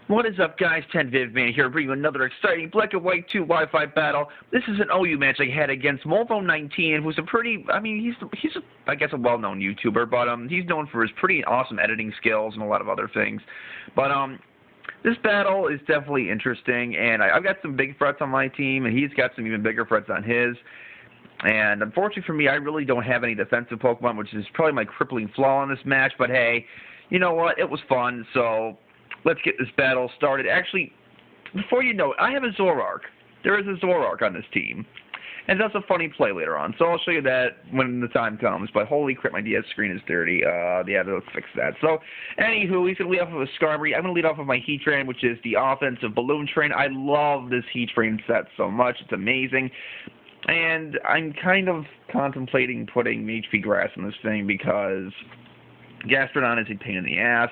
What is up, guys? 10VivMan here, bringing you another exciting Black and White 2 Wi-Fi battle. This is an OU match I had against Molvo19, who's a pretty, I guess, a well-known YouTuber, but he's known for his pretty awesome editing skills and a lot of other things. But this battle is definitely interesting, and I've got some big threats on my team, and he's got some even bigger threats on his. And unfortunately for me, I really don't have any defensive Pokemon, which is probably my crippling flaw in this match. But hey, you know what? It was fun, so let's get this battle started. Actually, before you know it, I have a Zoroark. There is a Zoroark on this team. And that's a funny play later on, so I'll show you that when the time comes. But holy crap, my DS screen is dirty. Yeah, let's fix that. So, anywho, he's going to lead off with a Skarmory. I'm going to lead off with my Heatran, which is the offensive Balloon Train. I love this Heatran set so much. It's amazing. And I'm kind of contemplating putting HP Grass in this thing because Gastrodon is a pain in the ass,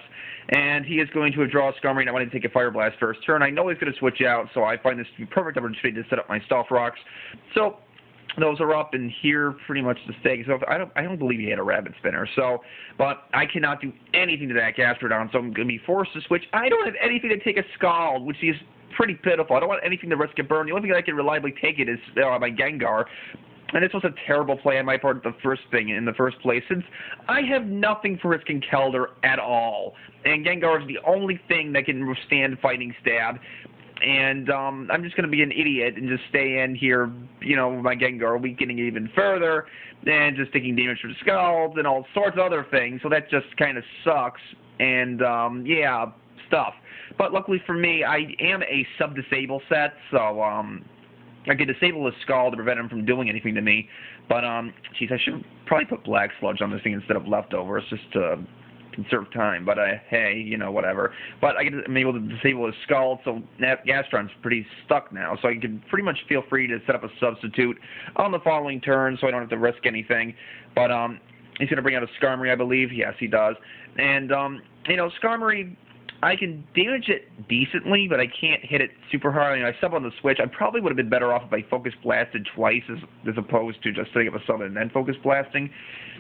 and he is going to draw Skarmory, and I want to take a Fire Blast first turn. I know he's going to switch out, so I find this to be perfect opportunity to set up my Stealth Rocks. So those are up, and here pretty much to stay. So I don't believe he had a Rabbit Spinner. So, but I cannot do anything to that Gastrodon, so I'm going to be forced to switch. I don't have anything to take a Scald, which is pretty pitiful. I don't want anything to risk a burn. The only thing I can reliably take it is my Gengar. And this was a terrible play on my part in the first place, since I have nothing for risking Keldor at all. And Gengar is the only thing that can withstand Fighting Stab. And I'm just going to be an idiot and just stay in here, with my Gengar weakening it even further, and just taking damage from Scalds and all sorts of other things. So that just kind of sucks. And, yeah, stuff. But luckily for me, I am a sub-disable set, so, I could disable his Scald to prevent him from doing anything to me, but, geez, I should probably put Black Sludge on this thing instead of Leftovers, just to conserve time, but, hey, whatever. But I'm able to disable his Scald, so Gastron's pretty stuck now, so I can pretty much feel free to set up a substitute on the following turn, so I don't have to risk anything. But, he's going to bring out a Skarmory, I believe. Yes, he does. And, Skarmory, I can damage it decently, but I can't hit it super hard. I sub on the switch. I probably would have been better off if I Focus Blasted twice as opposed to just setting up a sub and then Focus Blasting.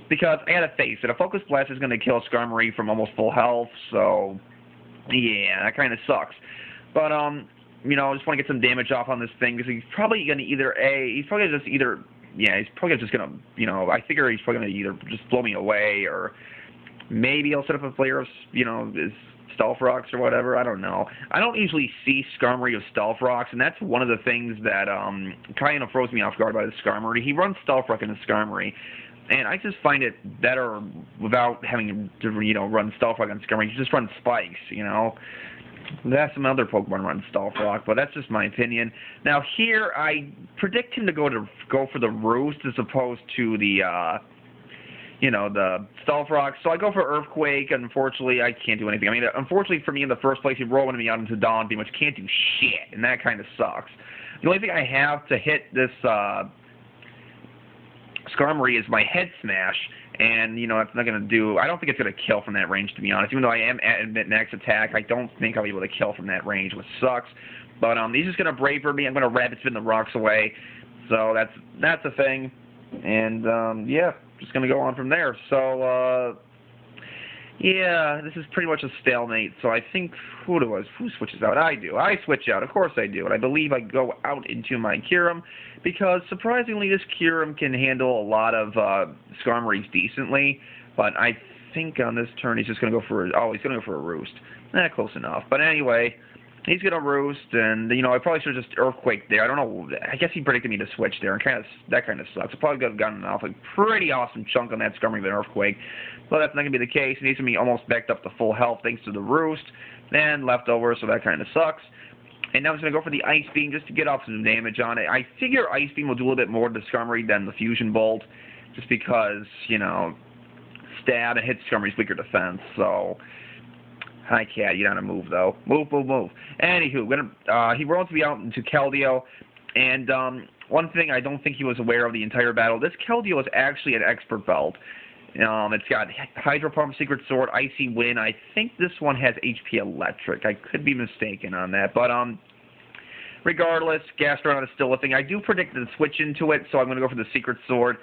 Because I gotta face it, a Focus Blast is going to kill Skarmory from almost full health, so yeah, that kind of sucks. But, I just want to get some damage off on this thing, because he's probably going to I figure he's probably going to either just blow me away, or maybe I'll set up a flare of, his Stealth Rocks or whatever. I don't know. I don't usually see Skarmory with Stealth Rocks, and that's one of the things that kind of throws me off guard by the Skarmory. He runs Stealth Rock in the Skarmory, and I just find it better without having to, run Stealth Rock on Skarmory. You just run Spikes, That's some other Pokemon run Stealth Rock, but that's just my opinion. Now here, I predict him to go for the Roost as opposed to the the Stealth Rock. So I go for Earthquake. Unfortunately, I can't do anything. Unfortunately for me, in the first place, he rolled me out into Dawn Beam, which can't do shit, and that kind of sucks. The only thing I have to hit this Skarmory is my Head Smash, and, it's not going to do... I don't think it's going to kill from that range, to be honest. Even though I am at max attack, I don't think I'll be able to kill from that range, which sucks. But he's just going to Braver me. I'm going to Rabbit Spin the rocks away. So that's a thing. And, yeah, just going to go on from there. So, yeah, this is pretty much a stalemate. So I think, who switches out? I do. I switch out. Of course I do. And I believe I go out into my Kyurem, because surprisingly this Kyurem can handle a lot of Skarmories decently. But I think on this turn he's just going to go for a Roost. Close enough. But anyway, he's going to Roost, and, I probably should have just Earthquake there. I don't know. I guess he predicted me to switch there, and that kind of sucks. I probably could have gotten off a pretty awesome chunk on that Skarmory with an Earthquake. But that's not going to be the case, and he's going to be almost backed up to full health thanks to the Roost, and Leftover, so that kind of sucks. And now I'm just going to go for the Ice Beam just to get off some damage on it. I figure Ice Beam will do a little bit more to Skarmory than the Fusion Bolt, just because, stab and hit Skarmory's weaker defense, so... Hi, Cat. You gotta move, though. Move. Anywho, he rolls me out into Keldeo, and one thing I don't think he was aware of the entire battle, this Keldeo is actually an Expert Belt. It's got Hydro Pump, Secret Sword, Icy Wind. I think this one has HP Electric. I could be mistaken on that, but regardless, Gastrodon is still a thing. I do predict to switch into it, so I'm going to go for the Secret Sword.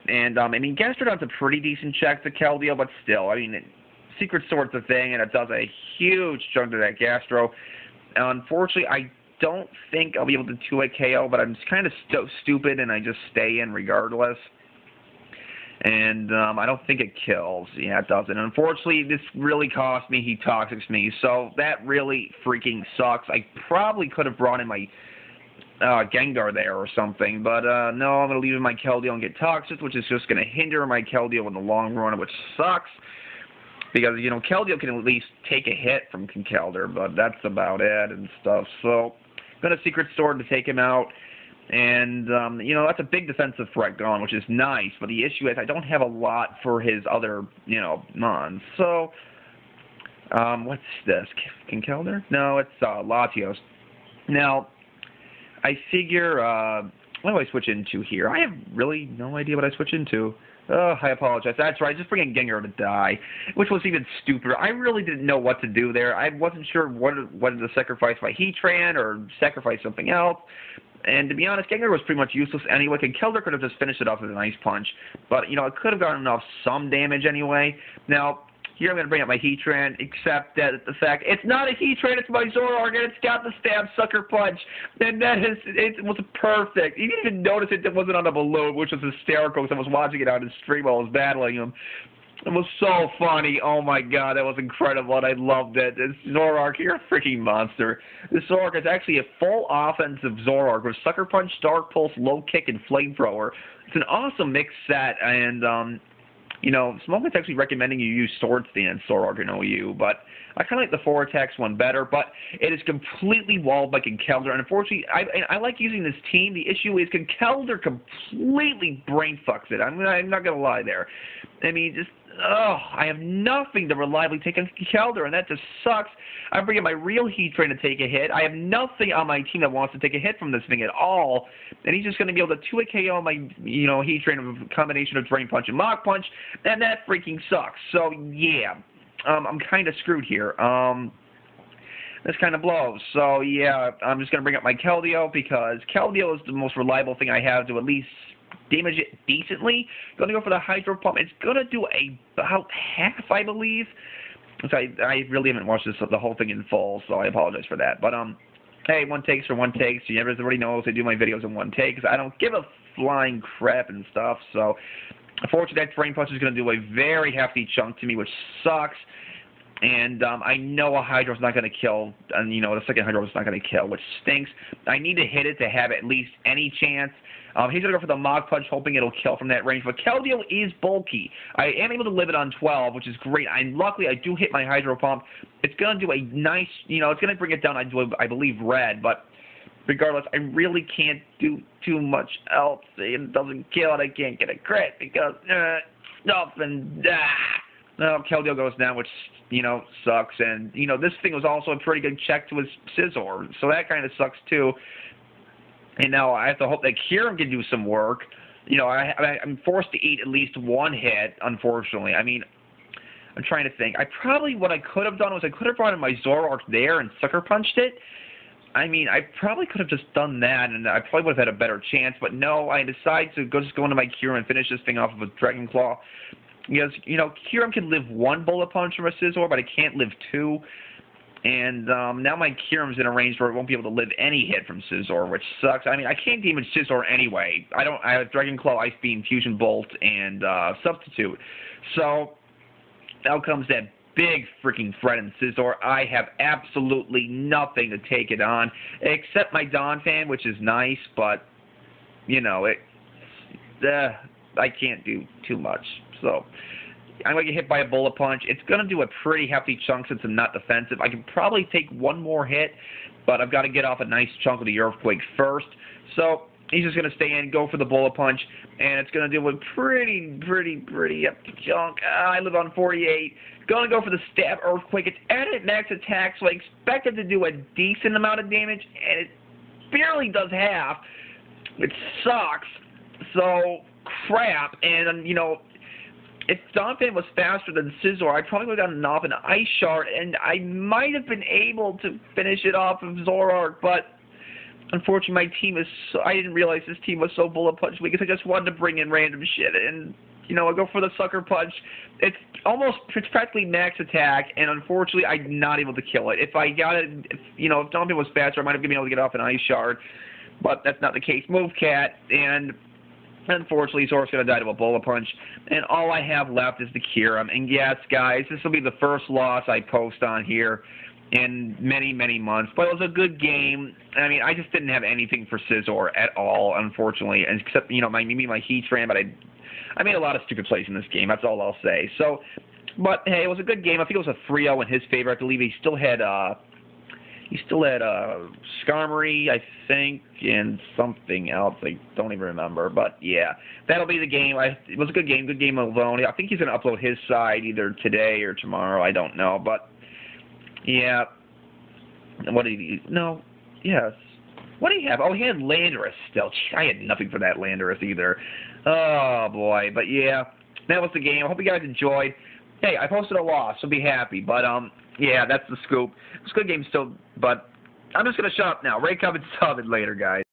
And, Gastrodon's a pretty decent check to Keldeo, but still, Secret Sword's a thing, and it does a huge chunk to that Gastro. Unfortunately, I don't think I'll be able to 2-hit KO, but I'm just kind of stupid, and I just stay in regardless. And I don't think it kills. Yeah, it doesn't. Unfortunately, this really cost me. He Toxics me, so that really freaking sucks. I probably could have brought in my Gengar there or something, but no, I'm going to leave in my Keldeo and get Toxic, which is just going to hinder my Keldeo in the long run, which sucks. Because, you know, Keldeo can at least take a hit from Conkeldurr, but that's about it and stuff. So, I'm going to Secret Sword to take him out. And, you know, that's a big defensive threat gone, which is nice. But the issue is I don't have a lot for his other, you know, mons. So, what's this? Conkeldurr? No, it's Latios. Now, I figure, what do I switch into here? I have really no idea what I switch into. Oh, I apologize. That's right. Just bringing Gengar to die, which was even stupider. I really didn't know what to do there. I wasn't sure whether to sacrifice my Heatran or sacrifice something else. And to be honest, Gengar was pretty much useless anyway. Conkeldurr could have just finished it off with an Ice Punch. But, you know, it could have gotten off some damage anyway. Now, here I'm going to bring up my Heatran, except that the fact it's not a Heatran, it's my Zoroark, and it's got the Stab Sucker Punch. And that is, it was perfect. You didn't even notice it wasn't on a balloon, which was hysterical because I was watching it on his stream while I was battling him. It was so funny. Oh my god, that was incredible, and I loved it. This Zoroark, you're a freaking monster. This Zoroark is actually a full offensive Zoroark with Sucker Punch, Dark Pulse, Low Kick, and Flamethrower. It's an awesome mix set, and you know, Smoke's actually recommending you use Sword Stance Zoroark in OU, but I kind of like the 4 attacks one better, but it is completely walled by Conkeldurr, and unfortunately, I like using this team. The issue is Conkeldurr completely brain fucks it. I'm not going to lie there. I mean, just, I have nothing to reliably take on Conkeldurr, and that just sucks. I'm bringing my real Heatran to take a hit. I have nothing on my team that wants to take a hit from this thing at all, and he's just going to be able to 2-hit KO my, you know, Heatran with a combination of Drain Punch and Mach Punch, and that freaking sucks. So, yeah, I'm kind of screwed here. This kind of blows. So, yeah, I'm just going to bring up my Keldeo, because Keldeo is the most reliable thing I have to at least damage it decently. Going to go for the Hydro Pump. It's going to do about half, I believe. So I really haven't watched the whole thing in full, so I apologize for that. But, hey, one takes for one takes. Everybody knows I do my videos in one take, because I don't give a flying crap and stuff. So, unfortunately, that Drain Punch is going to do a very hefty chunk to me, which sucks. And I know a Hydro's not going to kill, and, you know, the second Hydro's not going to kill, which stinks. I need to hit it to have at least any chance. He's going to go for the Mach Punch, hoping it'll kill from that range. But Keldeo is bulky. I am able to live it on 12, which is great. Luckily, I do hit my Hydro Pump. It's going to do a nice, you know, it's going to bring it down, I believe, red. But regardless, I really can't do too much else. It doesn't kill it. I can't get a crit because stuff and no, Keldeo goes down, which, you know, sucks. And, you know, this thing was also a pretty good check to his Scizor, so that kind of sucks too. And now I have to hope that Kyurem can do some work. You know, I'm forced to eat at least one hit, unfortunately. I mean, I'm trying to think. What I could have done was I could have brought in my Zoroark there and Sucker Punched it. I mean, I probably could have just done that, and I probably would have had a better chance. But no, I decided to just go into my Kyurem and finish this thing off with a Dragon Claw. Because, you know, Kyurem can live one Bullet Punch from a Scizor, but it can't live two. And now my Kyurem's in a range where it won't be able to live any hit from Scizor, which sucks. I mean, I can't damage Scizor anyway. I have Dragon Claw, Ice Beam, Fusion Bolt, and Substitute. So now comes that big freaking threat in Scizor. I have absolutely nothing to take it on, except my Donphan, which is nice, but, you know, I can't do too much. So I'm going to get hit by a Bullet Punch. It's going to do a pretty hefty chunk since I'm not defensive. I can probably take one more hit, but I've got to get off a nice chunk of the Earthquake first. So he's just going to stay in, go for the Bullet Punch, and it's going to do a pretty hefty chunk. I live on 48. Going to go for the Stab Earthquake. It's at max attack, so I expect it to do a decent amount of damage, and it barely does half, which sucks. So, crap. And, you know, if Donphan was faster than Scizor, I probably would have gotten off an Ice Shard, and I might have been able to finish it off of Zoroark, but unfortunately my team is so, I didn't realize this team was so Bullet Punch weak because I just wanted to bring in random shit, and I go for the sucker punch. It's practically max attack, and unfortunately, I'm not able to kill it. If I got it, if Donovan was faster, I might have been able to get off an ice shard, but that's not the case. Move Cat, and unfortunately, Zor's going to die to a bullet punch, and all I have left is the Kyurem. And yes, guys, this will be the first loss I post on here in many, many months. But it was a good game. I mean, I just didn't have anything for Scizor at all, unfortunately, except, my Heatran, but I made a lot of stupid plays in this game. That's all I'll say. So, but, hey, it was a good game. I think it was a 3-0 in his favor. I believe he still had Skarmory, I think, and something else. I don't even remember. But, yeah, that'll be the game. It was a good game alone. I think he's going to upload his side either today or tomorrow. I don't know. But, yeah. What did he – no. Yes. What did he have? Oh, he had Landorus still. Jeez, I had nothing for that Landorus either. Oh, boy. But, yeah, that was the game. I hope you guys enjoyed. Hey, I posted a loss, so be happy. But, yeah, that's the scoop. It's a good game still, but I'm just going to shut up now. Rate, comment, sub, and later, guys.